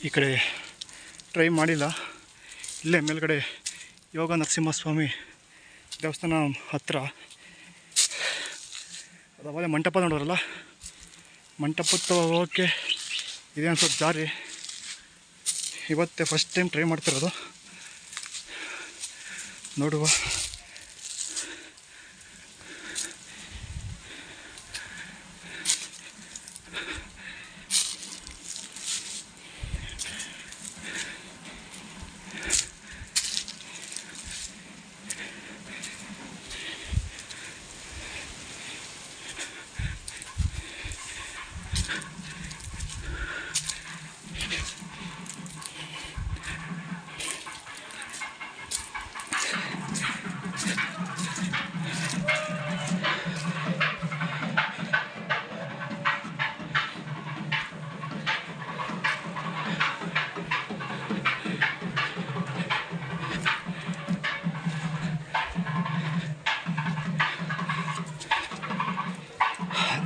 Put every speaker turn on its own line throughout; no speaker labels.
ಈ ಕಡೆ ಟ್ರೈ ಮಾಡಿಲ್ಲ. ಇಲ್ಲೇ ಮೇಲ್ಗಡೆ ಯೋಗ ನರಸಿಂಹಸ್ವಾಮಿ ದೇವಸ್ಥಾನ ಹತ್ತಿರ ಅದಾಗಲೇ ಮಂಟಪ ನೋಡೋರಲ್ಲ, ಮಂಟಪಕ್ಕೆ ಹೋಗೋಕ್ಕೆ ಇದೇ ಒಂದು ಸ್ವಲ್ಪ ದಾರಿ. ಇವತ್ತೇ ಫಸ್ಟ್ ಟೈಮ್ ಟ್ರೈ ಮಾಡ್ತಿರೋದು, ನೋಡುವ.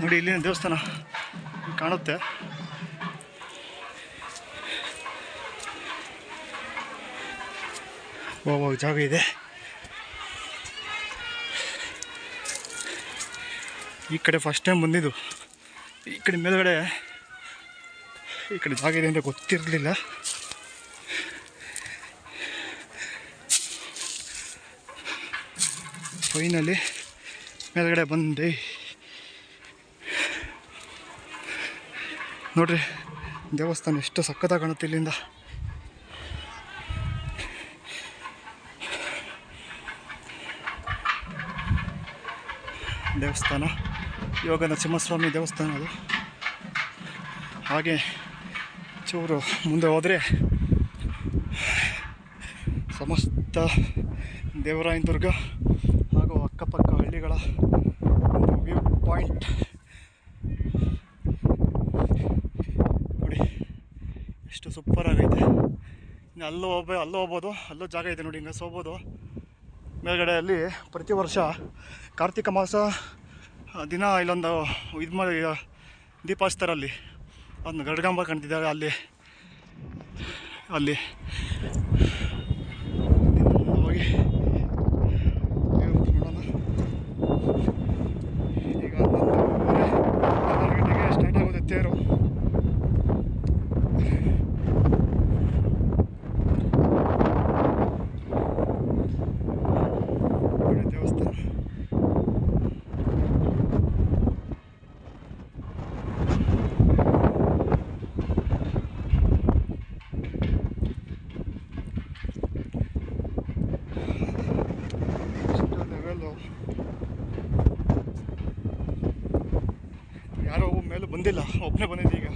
ನೋಡಿ ಇಲ್ಲಿನ ದೇವಸ್ಥಾನ ಕಾಣುತ್ತೆ. ಹೋಗುವ ಜಾಗ ಇದೆ. ಈ ಕಡೆ ಫಸ್ಟ್ ಟೈಮ್ ಬಂದಿದ್ದು. ಈ ಕಡೆ ಮೇಲ್ಗಡೆ ಈ ಕಡೆ ಜಾಗ ಇದೆ ಅಂತ ಗೊತ್ತಿರಲಿಲ್ಲ. ಫೈನಲಿ ಮೇಲ್ಗಡೆ ಬಂದೆ. ನೋಡ್ರಿ ದೇವಸ್ಥಾನ ಎಷ್ಟು ಸಖತ್ತಾಗಿ ಕಾಣುತ್ತೆ ಇಲ್ಲಿಂದ. ದೇವಸ್ಥಾನ ಯೋಗ ನರಸಿಂಹಸ್ವಾಮಿ ದೇವಸ್ಥಾನ ಅದು. ಹಾಗೆ ಚೂರು ಮುಂದೆ ಹೋದರೆ ಸಮಸ್ತ ದೇವರಾಯನದುರ್ಗ ಹಾಗೂ ಅಕ್ಕಪಕ್ಕ ಹಳ್ಳಿಗಳ ಒಂದು ವ್ಯೂ ಪಾಯಿಂಟ್ ನೋಡಿ, ಎಷ್ಟು ಸೂಪರ್ ಆಗೈತೆ. ಇನ್ನು ಅಲ್ಲೂ ಹೋಗ್ಬೋದು, ಅಲ್ಲೂ ಜಾಗ ಇದೆ ನೋಡಿ, ಹಿಂಗೆ ಹೋಗ್ಬೋದು. ಮೇಲ್ಗಡೆಯಲ್ಲಿ ಪ್ರತಿ ವರ್ಷ ಕಾರ್ತಿಕ ಮಾಸ ದಿನ ಇಲ್ಲೊಂದು ಇದು ಮಾಡಿ ದೀಪ ಹಚ್ತಾರಲ್ಲಿ, ಒಂದು ಗರುಡಗಂಬ ಕಾಣ್ತಿದ್ದಾರೆ ಅಲ್ಲಿ ಹೋಗಿ ನೋಡೋಣ. ಈಗ 11 ಗಂಟೆಗೆ ಸ್ಟಾರ್ಟ್ ಆಗೋದು ತೇರು. ದೇವಸ್ಥಾನ ಯಾರೋ ಮೇಲೂ ಬಂದಿಲ್ಲ, ಒಬ್ಬನೇ ಬಂದಿದ್ದೆ. ಈಗ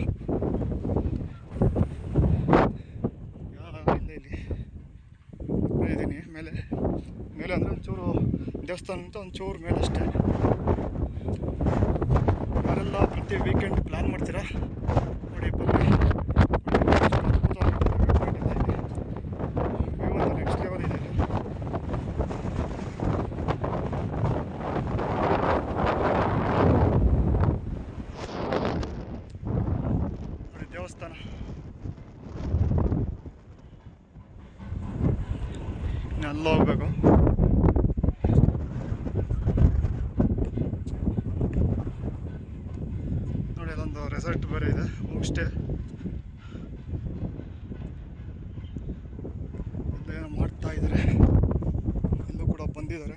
ಇಲ್ಲಿ ಇದ್ದೀನಿ ಮೇಲೆ ಅಂದರೆ ಒಂಚೂರು ದೇವಸ್ಥಾನ ಅಂತ ಒಂಚೂರು ಮೇಲೆ ಅಷ್ಟೇ. ಯಾರೆಲ್ಲ ಪ್ರತಿ ವೀಕೆಂಡ್ ಪ್ಲ್ಯಾನ್ ಮಾಡ್ತೀರಾ ನೋಡಿ, ಬನ್ನಿ. ನೆಕ್ಸ್ಟ್ ಲೆವೆಲ್ ಇದೆ. ನೋಡಿ ದೇವಸ್ಥಾನ ಇನ್ನೆಲ್ಲ ಹೋಗ್ಬೇಕು. ನೋಡಿ ಅದೊಂದು ರೆಸಾರ್ಟ್ ಬೇರೆ ಇದೆ, ಹೋಮ್ ಸ್ಟೇ. ಏನೋ ಮಾಡ್ತಾ ಇದ್ದಾರೆ, ಇಲ್ಲೂ ಕೂಡ ಬಂದಿದ್ದಾರೆ,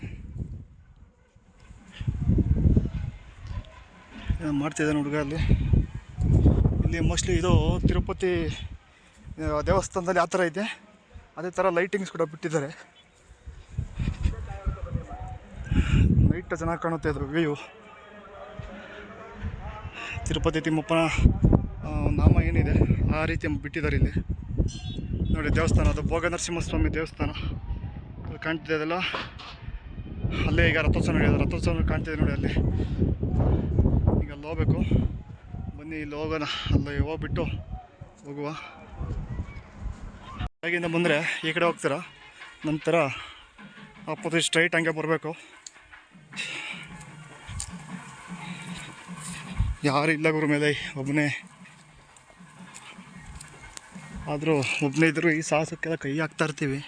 ಏನೋ ಮಾಡ್ತಿದ್ದಾನೆ ಹುಡುಗ ಅಲ್ಲಿ. ಇಲ್ಲಿ ಮೋಸ್ಟ್ಲಿ ಇದು ತಿರುಪತಿ ದೇವಸ್ಥಾನದಲ್ಲಿ ಯಾವ ಥರ ಐತೆ ಅದೇ ಥರ ಲೈಟಿಂಗ್ಸ್ ಕೂಡ ಬಿಟ್ಟಿದ್ದಾರೆ. ನೈಟ್ ಚೆನ್ನಾಗಿ ಕಾಣುತ್ತೆ ಅದ್ರ ವ್ಯೂ. ತಿರುಪತಿ ತಿಮ್ಮಪ್ಪನ ನಾಮ ಏನಿದೆ ಆ ರೀತಿ ಬಿಟ್ಟಿದ್ದಾರೆ ಇಲ್ಲಿ. ನೋಡಿ ದೇವಸ್ಥಾನ, ಅದು ಭೋಗ ನರಸಿಂಹಸ್ವಾಮಿ ದೇವಸ್ಥಾನ ಕಾಣ್ತಿದೆ ಅದೆಲ್ಲ. ಅಲ್ಲೇ ಈಗ ರಥೋತ್ಸವ ನಡೆಯೋದು, ರಥೋತ್ಸವ ಕಾಣ್ತಿದೆ ನೋಡಿ ಅಲ್ಲಿ. ಈಗ ಅಲ್ಲಿ ಹೋಗ್ಬೇಕು, ಬನ್ನಿ ಇಲ್ಲಿ ಹೋಗೋಣ. ಅಲ್ಲಿ ಹೋಗ್ಬಿಟ್ಟು ಹೋಗುವ. ಹಾಗಿಂದ ಬಂದರೆ ಈ ಕಡೆ ಹೋಗ್ತೀರಾ, ನಂತರ ಆಪೋಸಿಟ್ ಸ್ಟ್ರೈಟ್ ಹಂಗೆ ಬರಬೇಕು. ಯಾರು ಇಲ್ಲ ಗುರು ಮೇಲೆ, ಒಬ್ಬನೇ. ಆದರೂ ಒಬ್ಬನೇ ಇದ್ದರೂ ಈ ಸಾಹಸಕ್ಕೆಲ್ಲ ಕೈ ಹಾಕ್ತಾ ಇರ್ತೀವಿ.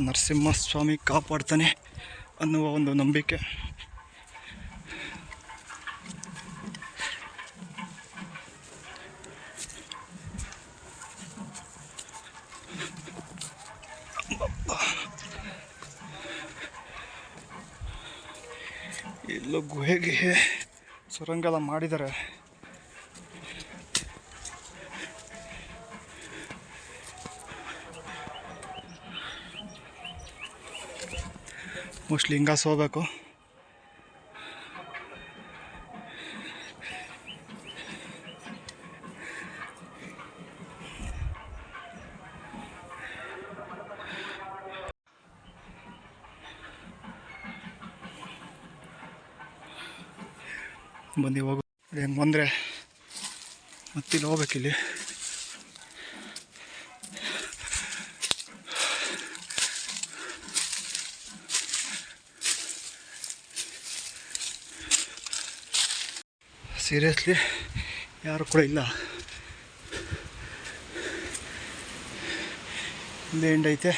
ನರಸಿಂಹಸ್ವಾಮಿ ಕಾಪಾಡ್ತಾನೆ ಅನ್ನುವ ಒಂದು ನಂಬಿಕೆ. ಇಲ್ಲೂ ಗುಹೆಗೆ ಸುರಂಗ ಎಲ್ಲ ಮಾಡಿದ್ದಾರೆ. ಮೋಸ್ಟ್ಲಿ ಹಿಂಗಾಸ್ ಹೋಗ್ಬೇಕು. ಬಂದು ಹೋಗು ಹೆಂಗೆ ಬಂದರೆ ಮತ್ತಿಲ್ಲಿ ಹೋಗ್ಬೇಕಿಲ್ಲಿ. ಸೀರಿಯಸ್ಲಿ ಯಾರು ಕೂಡ ಇಲ್ಲ. ಇಲ್ಲಿ ಎಂಡ್ ಐತೆ.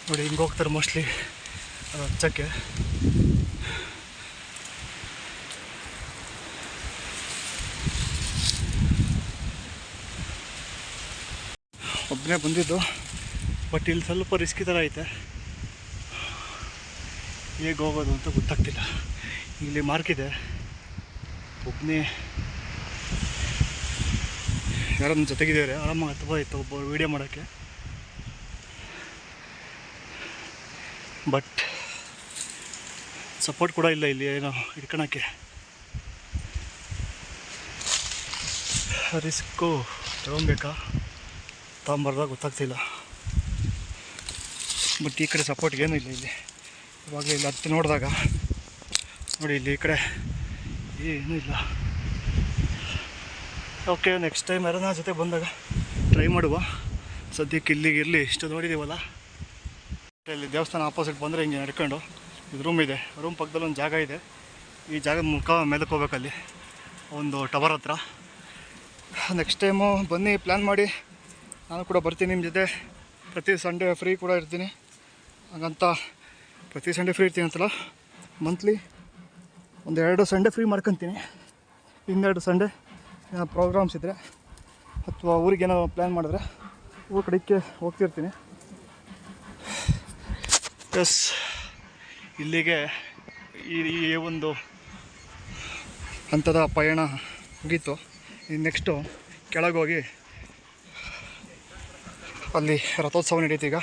ನೋಡಿ ಹಿಂಗೆ ಹೋಗ್ತಾರೆ ಮೋಸ್ಟ್ಲಿ ಅದು ಹಚ್ಚಕ್ಕೆ. ಒಬ್ಬನೇ ಬಂದಿದ್ದು, ಬಟ್ ಇಲ್ಲಿ ಸ್ವಲ್ಪ ರಿಸ್ಕಿ ಥರ ಐತೆ. ಹೇಗೆ ಹೋಗೋದು ಅಂತ ಗೊತ್ತಾಗ್ತಿಲ್ಲ. ಇಲ್ಲಿ ಮಾರ್ಕ್ ಇದೆ, ಒಬ್ಬನೇ ಯಾರೋ ನನ್ನ ಜೊತೆಗಿದ್ದಾರೆ, ಆರಾಮಾಗಿ ತುಂಬ ಇತ್ತು ಒಬ್ಬ ವೀಡಿಯೋ ಮಾಡೋಕ್ಕೆ. ಬಟ್ ಸಪೋರ್ಟ್ ಕೂಡ ಇಲ್ಲ ಇಲ್ಲಿ ಏನೋ ಹಿಡ್ಕೊಳಕ್ಕೆ. ರಿಸ್ಕು ತಗೊಬೇಕಾ ತಗೊಂಬರ್ದಾಗ ಗೊತ್ತಾಗ್ತಿಲ್ಲ. ಬಟ್ ಈ ಕಡೆ ಸಪೋರ್ಟ್ ಏನೂ ಇಲ್ಲ ಇಲ್ಲಿ. ಇವಾಗ ಇಲ್ಲಿ ಹತ್ತಿ ನೋಡಿದಾಗ ನೋಡಿ ಇಲ್ಲಿ ಈ ಕಡೆ ಏನೂ ಇಲ್ಲ. ಓಕೆ, ನೆಕ್ಸ್ಟ್ ಟೈಮ್ ಯಾರನ್ನ ಜೊತೆ ಬಂದಾಗ ಟ್ರೈ ಮಾಡುವ. ಸದ್ಯಕ್ಕೆ ಇಲ್ಲಿಗೆ ಇರಲಿ, ಇಷ್ಟು ನೋಡಿದ್ದೀವಲ್ಲ. ಇಲ್ಲಿ ದೇವಸ್ಥಾನ ಆಪೋಸಿಟ್ ಬಂದರೆ ಹಿಂಗೆ ನಡ್ಕೊಂಡು ಇದು ರೂಮ್ ಇದೆ. ರೂಮ್ ಪಕ್ಕದಲ್ಲಿ ಒಂದು ಜಾಗ ಇದೆ. ಈ ಜಾಗದ ಮುಖ ಮೇಲಕ್ಕೆ ಹೋಗ್ಬೇಕಲ್ಲಿ ಒಂದು ಟವರ್ ಹತ್ರ. ನೆಕ್ಸ್ಟ್ ಟೈಮು ಬನ್ನಿ, ಪ್ಲ್ಯಾನ್ ಮಾಡಿ. ನಾನು ಕೂಡ ಬರ್ತೀನಿ ನಿಮ್ಮ ಜೊತೆ. ಪ್ರತಿ ಸಂಡೇ ಫ್ರೀ ಕೂಡ ಇರ್ತೀನಿ. ಹಾಗಂತ ಪ್ರತಿ ಸಂಡೇ ಫ್ರೀ ಇರ್ತೀನಿ ಅಂತಲ್ಲ, ಮಂತ್ಲಿ ಒಂದು 2 ಸಂಡೇ ಫ್ರೀ ಮಾಡ್ಕೊತೀನಿ. ಇನ್ನೆರಡು ಸಂಡೇ ಏನೋ ಪ್ರೋಗ್ರಾಮ್ಸ್ ಇದ್ದರೆ ಅಥವಾ ಊರಿಗೆ ಏನೋ ಪ್ಲ್ಯಾನ್ ಮಾಡಿದ್ರೆ ಊರ ಕಡೆಗೆ ಹೋಗ್ತಿರ್ತೀನಿ. ಎಸ್, ಇಲ್ಲಿಗೆ ಈ ಒಂದು ಹಂತದ ಪಯಣ ಮುಗೀತು. ಇನ್ನು ನೆಕ್ಸ್ಟು ಕೆಳಗೆ ಹೋಗಿ ಅಲ್ಲಿ ರಥೋತ್ಸವ ನಡೀತೀಗ.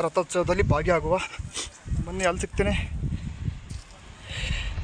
ರಥೋತ್ಸವದಲ್ಲಿ ಭಾಗಿಯಾಗುವ. ಬನ್ನಿ, ಅಲ್ಲಿ ಸಿಗ್ತೇನೆ.